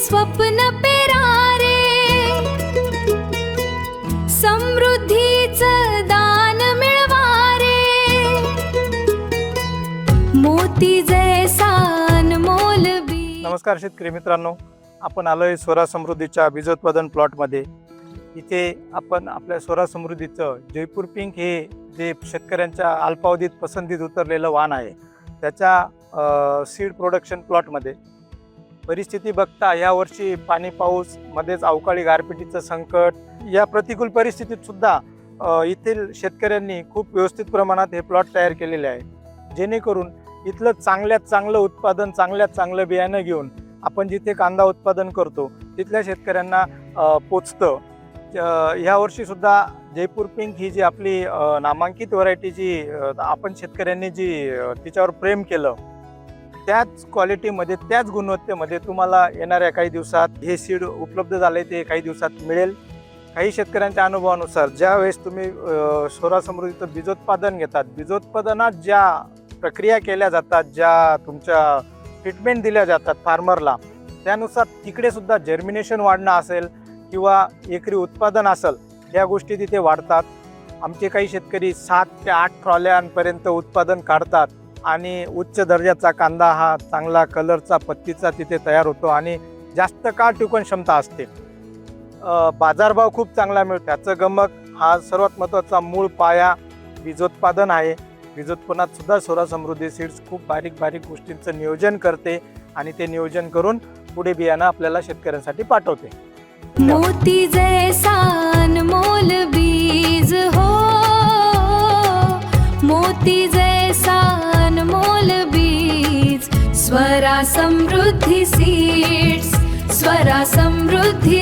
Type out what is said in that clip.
स्वप्न पेरारे, समृद्धीचं दान मिळवारे, मोती जैसा अनमोल बी। नमस्कार शेतकरी मित्रांनो, आपण आलोय स्वरा समृद्धीच्या बीज उत्पादन प्लॉटमध्ये। इथे आपण आपल्या स्वरा समृद्धीचं जयपूर पिंक हे जे शेतकऱ्यांच्या अल्पावधीत पसंतीत उतरलेलं वाण आहे त्याच्या सीड प्रोडक्शन प्लॉटमध्ये परिस्थिती बघता यावर्षी पाणी पाऊस मध्येच अवकाळी गारपिटीचं संकट, या प्रतिकूल परिस्थितीत सुद्धा येथील शेतकऱ्यांनी खूप व्यवस्थित प्रमाणात हे प्लॉट तयार केलेले आहे, जेणेकरून इथलं चांगल्यात चांगलं उत्पादन, चांगल्यात चांगलं बियाणं घेऊन आपण जिथे कांदा उत्पादन करतो तिथल्या शेतकऱ्यांना पोचतं। ह्या वर्षी सुद्धा जयपूर पिंक ही जी आपली नामांकित व्हरायटी जी आपण शेतकऱ्यांनी जी तिच्यावर प्रेम केलं, त्याच क्वालिटीमध्ये त्याच गुणवत्तेमध्ये तुम्हाला येणाऱ्या काही दिवसात हे सीड उपलब्ध झाले, ते काही दिवसात मिळेल। काही शेतकऱ्यांच्या अनुभवानुसार ज्या वेळेस तुम्ही स्वरा समृद्धीचं बीजोत्पादन घेतात, बीजोत्पादनात ज्या प्रक्रिया केल्या जातात, ज्या तुमच्या ट्रीटमेंट दिल्या जातात फार्मरला, त्यानुसार तिकडे सुद्धा जर्मिनेशन वाढणं असेल किंवा एकरी उत्पादन असेल, या गोष्टी तिथे वाढतात। आमचे काही शेतकरी 7 ते 8 ट्रॉल्यांपर्यंत उत्पादन काढतात आणि उच्च दर्जाचा कांदा हा चांगला कलरचा पत्तीचा तिथे तयार होतो आणि जास्त काळ टिकून क्षमता असते। बाजारभाव खूप चांगला मिळतो। त्याचं गमक हा सर्वात महत्त्वाचा मूळ पाया बीजोत्पादन आहे। बीजोत्पन्नात सुद्धा स्वरा समृद्धी सीड्स खूप बारीक बारीक गोष्टींचं नियोजन करते आणि ते नियोजन करून पुढे बियाणं आपल्याला शेतकऱ्यांसाठी पाठवते। मोती जैसा अनमोल बीज हो, मोती जैसा अनमोल बीज, स्वरा समृद्धी सीड्स, स्वरा समृद्धी